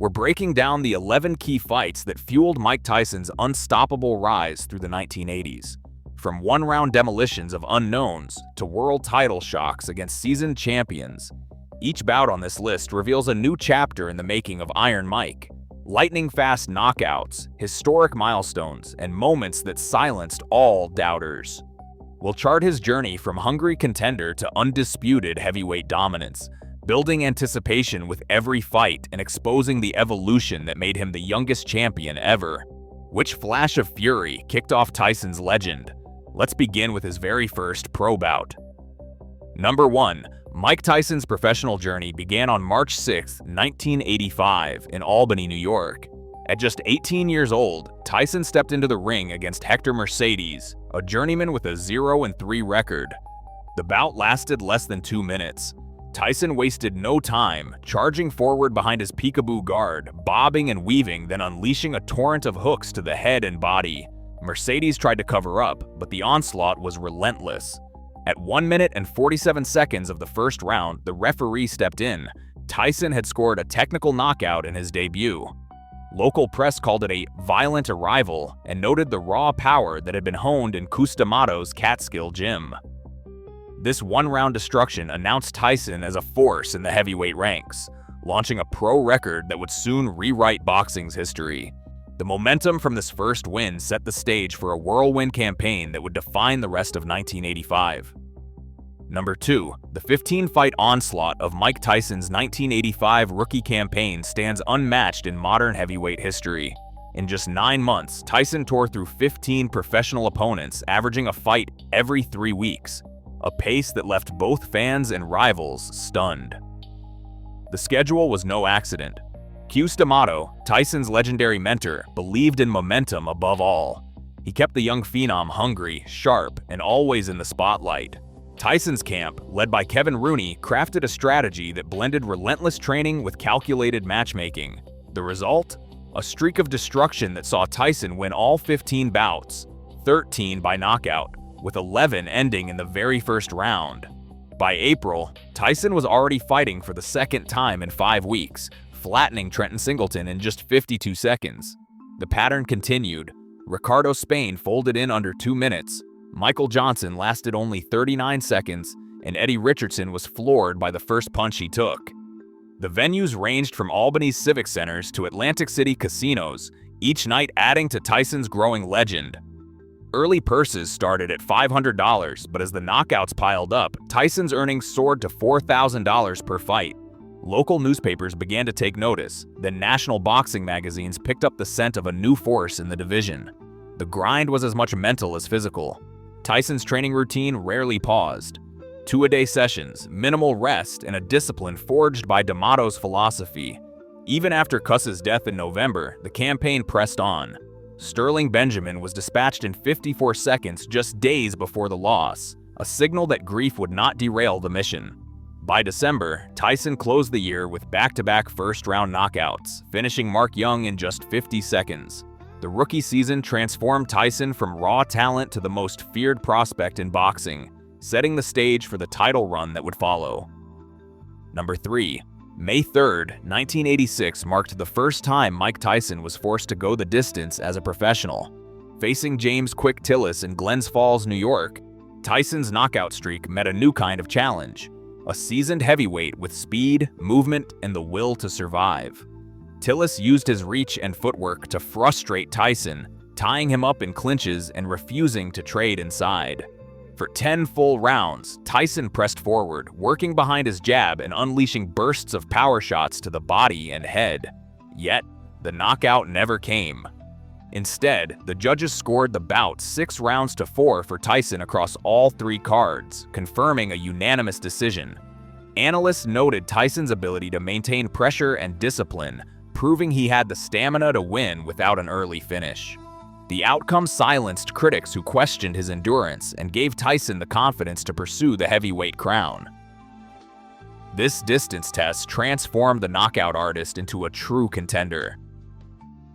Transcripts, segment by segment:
We're breaking down the 11 key fights that fueled Mike Tyson's unstoppable rise through the 1980s. From one-round demolitions of unknowns to world title shocks against seasoned champions, each bout on this list reveals a new chapter in the making of Iron Mike. Lightning-fast knockouts, historic milestones, and moments that silenced all doubters. We'll chart his journey from hungry contender to undisputed heavyweight dominance, building anticipation with every fight and exposing the evolution that made him the youngest champion ever. Which flash of fury kicked off Tyson's legend? Let's begin with his very first pro bout. Number 1. Mike Tyson's professional journey began on March 6, 1985, in Albany, New York. At just 18 years old, Tyson stepped into the ring against Hector Mercedes, a journeyman with a 0-3 record. The bout lasted less than 2 minutes. Tyson wasted no time, charging forward behind his peekaboo guard, bobbing and weaving, then unleashing a torrent of hooks to the head and body. Mercedes tried to cover up, but the onslaught was relentless. At 1 minute and 47 seconds of the first round, the referee stepped in. Tyson had scored a technical knockout in his debut. Local press called it a violent arrival and noted the raw power that had been honed in Customato's Catskill gym. This one-round destruction announced Tyson as a force in the heavyweight ranks, launching a pro record that would soon rewrite boxing's history. The momentum from this first win set the stage for a whirlwind campaign that would define the rest of 1985. Number 2. The 15-fight onslaught of Mike Tyson's 1985 rookie campaign stands unmatched in modern heavyweight history. In just 9 months, Tyson tore through 15 professional opponents, averaging a fight every 3 weeks, a pace that left both fans and rivals stunned. The schedule was no accident. Customado, Tyson's legendary mentor, believed in momentum above all. He kept the young phenom hungry, sharp, and always in the spotlight. Tyson's camp, led by Kevin Rooney, crafted a strategy that blended relentless training with calculated matchmaking. The result? A streak of destruction that saw Tyson win all 15 bouts, 13 by knockout, with 11 ending in the very first round. By April, Tyson was already fighting for the second time in 5 weeks, flattening Trenton Singleton in just 52 seconds. The pattern continued. Ricardo Spain folded in under 2 minutes, Michael Johnson lasted only 39 seconds, and Eddie Richardson was floored by the first punch he took. The venues ranged from Albany's Civic Centers to Atlantic City casinos, each night adding to Tyson's growing legend. Early purses started at $500, but as the knockouts piled up, Tyson's earnings soared to $4,000 per fight. Local newspapers began to take notice, then national boxing magazines picked up the scent of a new force in the division. The grind was as much mental as physical. Tyson's training routine rarely paused. 2-a-day sessions, minimal rest, and a discipline forged by D'Amato's philosophy. Even after Cuss's death in November, the campaign pressed on. Sterling Benjamin was dispatched in 54 seconds just days before the loss, a signal that grief would not derail the mission. By December, Tyson closed the year with back-to-back first-round knockouts, finishing Mark Young in just 50 seconds. The rookie season transformed Tyson from raw talent to the most feared prospect in boxing, setting the stage for the title run that would follow. Number 3. May 3rd, 1986 marked the first time Mike Tyson was forced to go the distance as a professional. Facing James Quick Tillis in Glens Falls, New York, Tyson's knockout streak met a new kind of challenge. A seasoned heavyweight with speed, movement, and the will to survive. Tillis used his reach and footwork to frustrate Tyson, tying him up in clinches and refusing to trade inside. For 10 full rounds, Tyson pressed forward, working behind his jab and unleashing bursts of power shots to the body and head. Yet, the knockout never came. Instead, the judges scored the bout 6 rounds to 4 for Tyson across all 3 cards, confirming a unanimous decision. Analysts noted Tyson's ability to maintain pressure and discipline, proving he had the stamina to win without an early finish. The outcome silenced critics who questioned his endurance and gave Tyson the confidence to pursue the heavyweight crown. This distance test transformed the knockout artist into a true contender.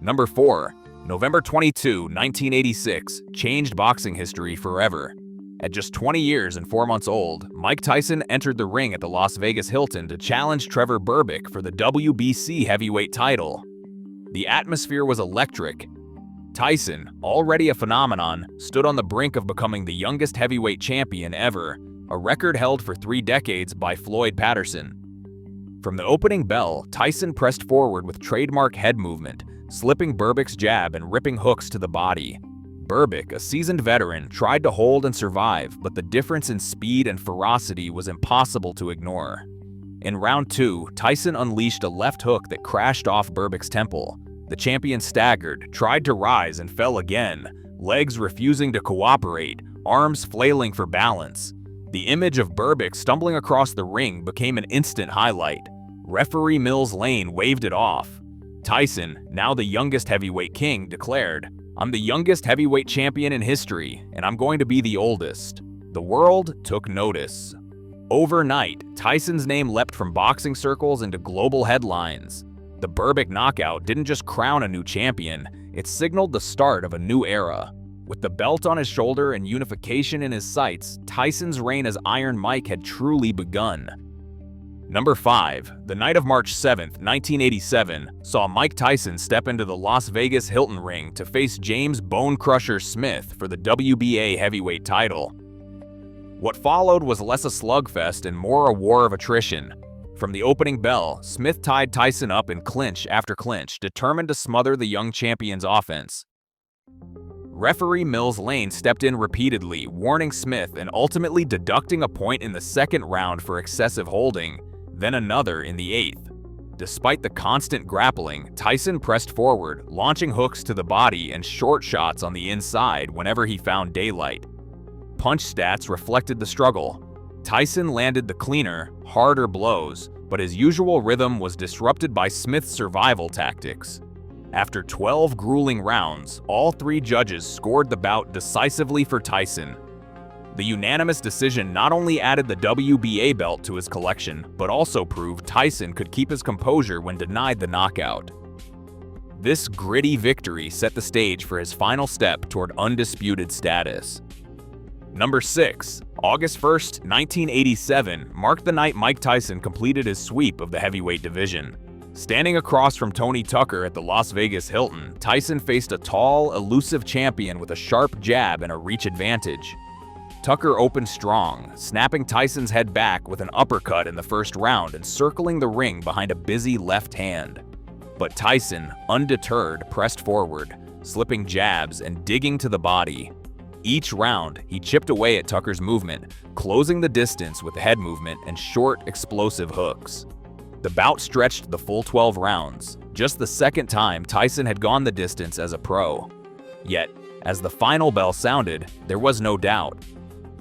Number 4. November 22, 1986 changed boxing history forever. At just 20 years and 4 months old, Mike Tyson entered the ring at the Las Vegas Hilton to challenge Trevor Berbick for the WBC heavyweight title. The atmosphere was electric. Tyson, already a phenomenon, stood on the brink of becoming the youngest heavyweight champion ever, a record held for 3 decades by Floyd Patterson. From the opening bell, Tyson pressed forward with trademark head movement, slipping Berbick's jab and ripping hooks to the body. Berbick, a seasoned veteran, tried to hold and survive, but the difference in speed and ferocity was impossible to ignore. In round 2, Tyson unleashed a left hook that crashed off Berbick's temple. The champion staggered, tried to rise, and fell again, legs refusing to cooperate, arms flailing for balance. The image of Berbick stumbling across the ring became an instant highlight. Referee Mills Lane waved it off. Tyson, now the youngest heavyweight king, declared, "I'm the youngest heavyweight champion in history, and I'm going to be the oldest." The world took notice. Overnight, Tyson's name leapt from boxing circles into global headlines. The Berbick knockout didn't just crown a new champion, it signaled the start of a new era. With the belt on his shoulder and unification in his sights, Tyson's reign as Iron Mike had truly begun. Number 5. The night of March 7, 1987, saw Mike Tyson step into the Las Vegas Hilton ring to face James Bone Crusher Smith for the WBA heavyweight title. What followed was less a slugfest and more a war of attrition. From the opening bell, Smith tied Tyson up in clinch after clinch, determined to smother the young champion's offense. Referee Mills Lane stepped in repeatedly, warning Smith and ultimately deducting a point in the second round for excessive holding, then another in the 8th. Despite the constant grappling, Tyson pressed forward, launching hooks to the body and short shots on the inside whenever he found daylight. Punch stats reflected the struggle. Tyson landed the cleaner, harder blows, but his usual rhythm was disrupted by Smith's survival tactics. After 12 grueling rounds, all 3 judges scored the bout decisively for Tyson. The unanimous decision not only added the WBA belt to his collection, but also proved Tyson could keep his composure when denied the knockout. This gritty victory set the stage for his final step toward undisputed status. Number 6. August 1, 1987, marked the night Mike Tyson completed his sweep of the heavyweight division. Standing across from Tony Tucker at the Las Vegas Hilton, Tyson faced a tall, elusive champion with a sharp jab and a reach advantage. Tucker opened strong, snapping Tyson's head back with an uppercut in the first round and circling the ring behind a busy left hand. But Tyson, undeterred, pressed forward, slipping jabs and digging to the body. Each round, he chipped away at Tucker's movement, closing the distance with head movement and short, explosive hooks. The bout stretched the full 12 rounds, just the second time Tyson had gone the distance as a pro. Yet, as the final bell sounded, there was no doubt.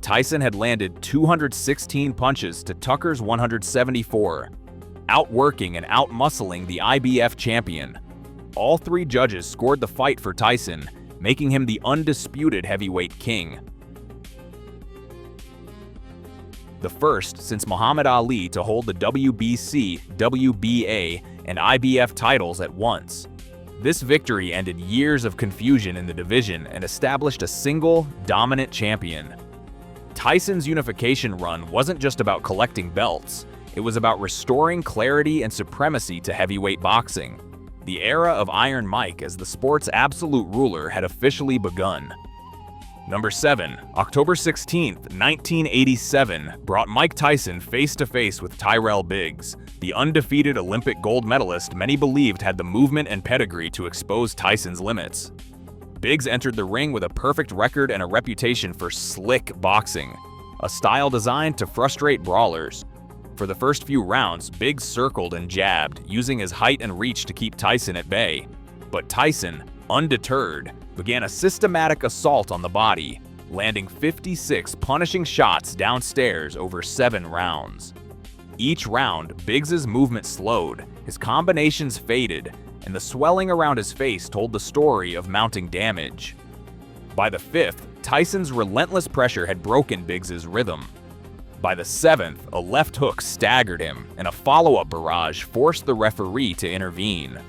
Tyson had landed 216 punches to Tucker's 174, outworking and outmuscling the IBF champion. All 3 judges scored the fight for Tyson, making him the undisputed heavyweight king. The first since Muhammad Ali to hold the WBC, WBA, and IBF titles at once. This victory ended years of confusion in the division and established a single, dominant champion. Tyson's unification run wasn't just about collecting belts, it was about restoring clarity and supremacy to heavyweight boxing. The era of Iron Mike as the sport's absolute ruler had officially begun. Number 7. October 16, 1987, brought Mike Tyson face-to-face with Tyrell Biggs, the undefeated Olympic gold medalist many believed had the movement and pedigree to expose Tyson's limits. Biggs entered the ring with a perfect record and a reputation for slick boxing, a style designed to frustrate brawlers. For the first few rounds, Biggs circled and jabbed, using his height and reach to keep Tyson at bay. But Tyson, undeterred, began a systematic assault on the body, landing 56 punishing shots downstairs over 7 rounds. Each round, Biggs's movement slowed, his combinations faded, and the swelling around his face told the story of mounting damage. By the 5th, Tyson's relentless pressure had broken Biggs's rhythm. By the 7th, a left hook staggered him, and a follow-up barrage forced the referee to intervene.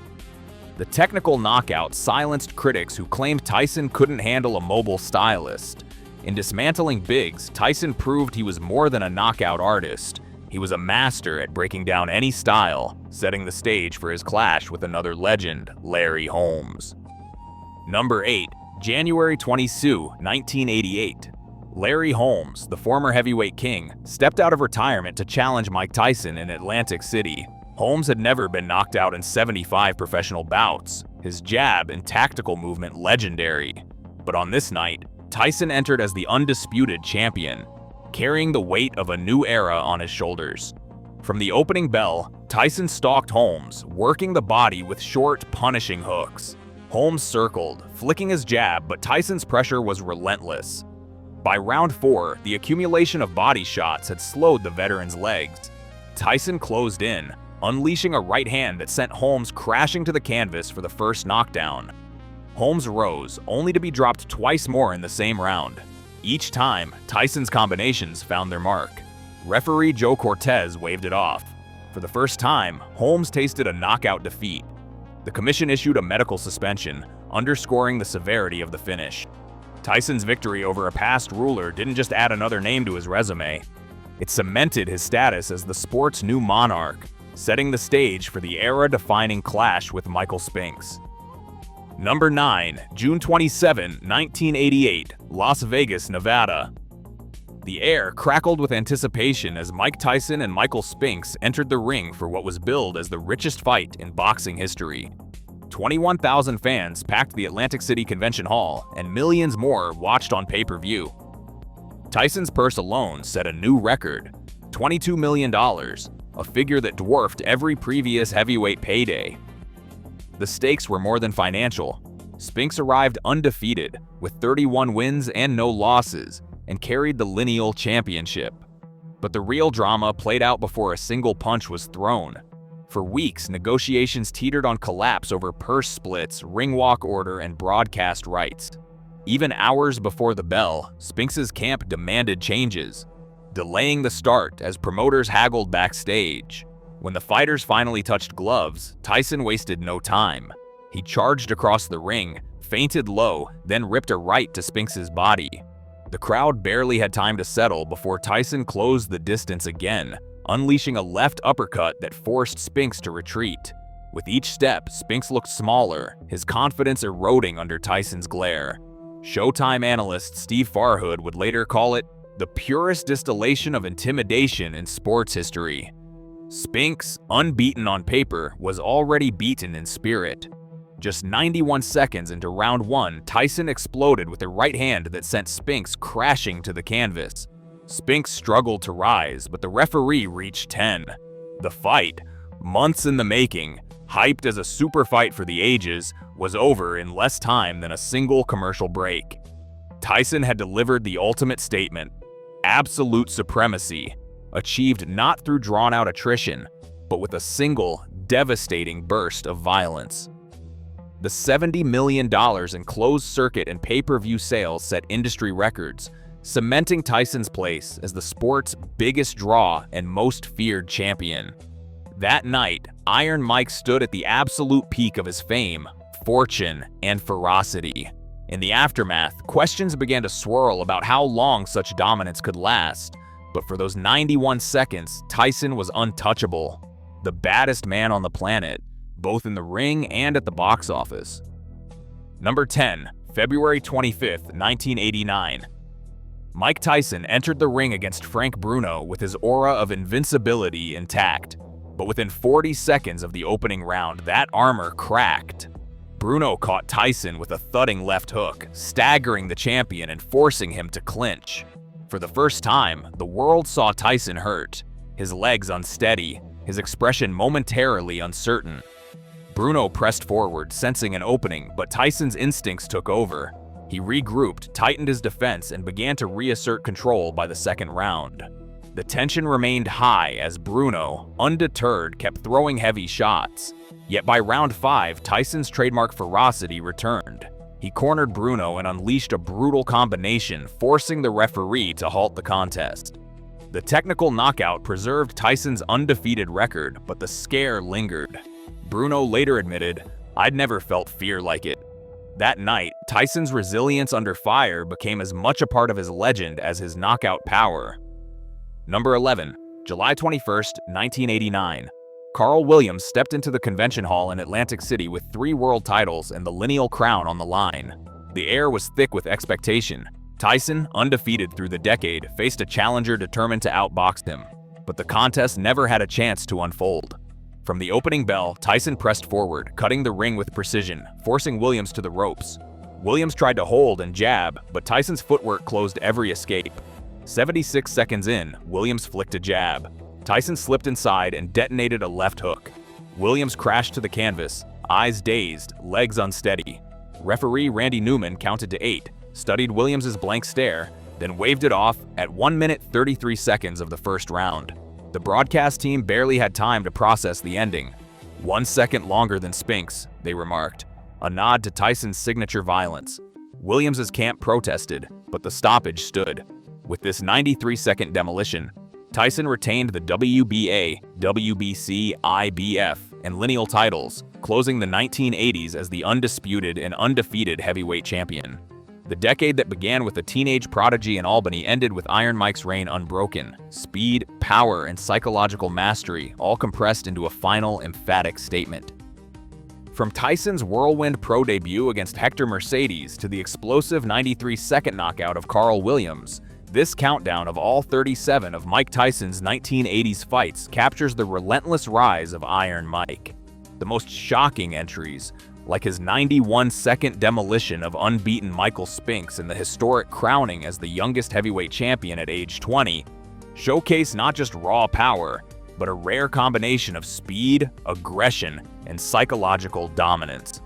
The technical knockout silenced critics who claimed Tyson couldn't handle a mobile stylist. In dismantling bigs, Tyson proved he was more than a knockout artist. He was a master at breaking down any style, setting the stage for his clash with another legend, Larry Holmes. Number 8. January 22, 1988. Larry Holmes, the former heavyweight king, stepped out of retirement to challenge Mike Tyson in Atlantic City. Holmes had never been knocked out in 75 professional bouts, his jab and tactical movement legendary. But on this night, Tyson entered as the undisputed champion, carrying the weight of a new era on his shoulders. From the opening bell, Tyson stalked Holmes, working the body with short, punishing hooks. Holmes circled, flicking his jab, but Tyson's pressure was relentless. By round 4, the accumulation of body shots had slowed the veteran's legs. Tyson closed in, unleashing a right hand that sent Holmes crashing to the canvas for the first knockdown. Holmes rose, only to be dropped twice more in the same round. Each time, Tyson's combinations found their mark. Referee Joe Cortez waved it off. For the first time, Holmes tasted a knockout defeat. The commission issued a medical suspension, underscoring the severity of the finish. Tyson's victory over a past ruler didn't just add another name to his resume. It cemented his status as the sport's new monarch, setting the stage for the era-defining clash with Michael Spinks. Number 9. June 27, 1988, Las Vegas, Nevada. The air crackled with anticipation as Mike Tyson and Michael Spinks entered the ring for what was billed as the richest fight in boxing history. 21,000 fans packed the Atlantic City Convention Hall, and millions more watched on pay-per-view. Tyson's purse alone set a new record, $22 million, a figure that dwarfed every previous heavyweight payday. The stakes were more than financial. Spinks arrived undefeated, with 31 wins and no losses, and carried the lineal championship. But the real drama played out before a single punch was thrown. For weeks, negotiations teetered on collapse over purse splits, ring walk order, and broadcast rights. Even hours before the bell, Spinks's camp demanded changes, delaying the start as promoters haggled backstage. When the fighters finally touched gloves, Tyson wasted no time. He charged across the ring, feinted low, then ripped a right to Spinks's body. The crowd barely had time to settle before Tyson closed the distance again, unleashing a left uppercut that forced Spinks to retreat. With each step, Spinks looked smaller, his confidence eroding under Tyson's glare. Showtime analyst Steve Farhood would later call it the purest distillation of intimidation in sports history. Spinks, unbeaten on paper, was already beaten in spirit. Just 91 seconds into round 1, Tyson exploded with a right hand that sent Spinks crashing to the canvas. Spinks struggled to rise, but the referee reached 10. The fight, months in the making, hyped as a super fight for the ages, was over in less time than a single commercial break. Tyson had delivered the ultimate statement: absolute supremacy, achieved not through drawn-out attrition, but with a single, devastating burst of violence. The $70 million in closed-circuit and pay-per-view sales set industry records, cementing Tyson's place as the sport's biggest draw and most feared champion. That night, Iron Mike stood at the absolute peak of his fame, fortune, and ferocity. In the aftermath, questions began to swirl about how long such dominance could last. But for those 91 seconds, Tyson was untouchable, the baddest man on the planet, both in the ring and at the box office. Number 10, February 25, 1989. Mike Tyson entered the ring against Frank Bruno with his aura of invincibility intact. But within 40 seconds of the opening round, that armor cracked. Bruno caught Tyson with a thudding left hook, staggering the champion and forcing him to clinch. For the first time, the world saw Tyson hurt, his legs unsteady, his expression momentarily uncertain. Bruno pressed forward, sensing an opening, but Tyson's instincts took over. He regrouped, tightened his defense, and began to reassert control by the second round. The tension remained high as Bruno, undeterred, kept throwing heavy shots. Yet by round 5, Tyson's trademark ferocity returned. He cornered Bruno and unleashed a brutal combination, forcing the referee to halt the contest. The technical knockout preserved Tyson's undefeated record, but the scare lingered. Bruno later admitted, "I'd never felt fear like it." That night, Tyson's resilience under fire became as much a part of his legend as his knockout power. Number 11. July 21st, 1989. Carl Williams stepped into the convention hall in Atlantic City with 3 world titles and the lineal crown on the line. The air was thick with expectation. Tyson, undefeated through the decade, faced a challenger determined to outbox him. But the contest never had a chance to unfold. From the opening bell, Tyson pressed forward, cutting the ring with precision, forcing Williams to the ropes. Williams tried to hold and jab, but Tyson's footwork closed every escape. 76 seconds in, Williams flicked a jab. Tyson slipped inside and detonated a left hook. Williams crashed to the canvas, eyes dazed, legs unsteady. Referee Randy Newman counted to 8, studied Williams' blank stare, then waved it off at 1 minute 33 seconds of the first round. The broadcast team barely had time to process the ending. 1 second longer than Spinks, they remarked, a nod to Tyson's signature violence. Williams' camp protested, but the stoppage stood. With this 93-second demolition, Tyson retained the WBA, WBC, IBF, and lineal titles, closing the 1980s as the undisputed and undefeated heavyweight champion. The decade that began with a teenage prodigy in Albany ended with Iron Mike's reign unbroken. Speed, power, and psychological mastery all compressed into a final, emphatic statement. From Tyson's whirlwind pro debut against Hector Mercedes to the explosive 93-second knockout of Carl Williams, this countdown of all 37 of Mike Tyson's 1980s fights captures the relentless rise of Iron Mike. The most shocking entries, like his 91-second demolition of unbeaten Michael Spinks and the historic crowning as the youngest heavyweight champion at age 20, showcase not just raw power, but a rare combination of speed, aggression, and psychological dominance.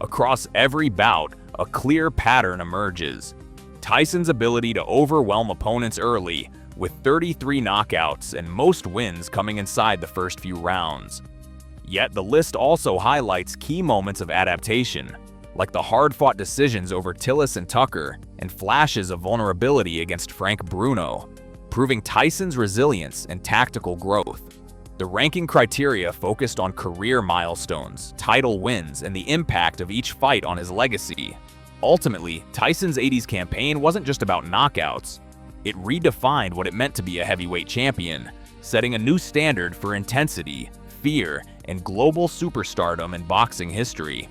Across every bout, a clear pattern emerges. Tyson's ability to overwhelm opponents early, with 33 knockouts and most wins coming inside the first few rounds. Yet the list also highlights key moments of adaptation, like the hard-fought decisions over Tillis and Tucker, and flashes of vulnerability against Frank Bruno, proving Tyson's resilience and tactical growth. The ranking criteria focused on career milestones, title wins, and the impact of each fight on his legacy. Ultimately, Tyson's 80s campaign wasn't just about knockouts. It redefined what it meant to be a heavyweight champion, setting a new standard for intensity, fear, and global superstardom in boxing history.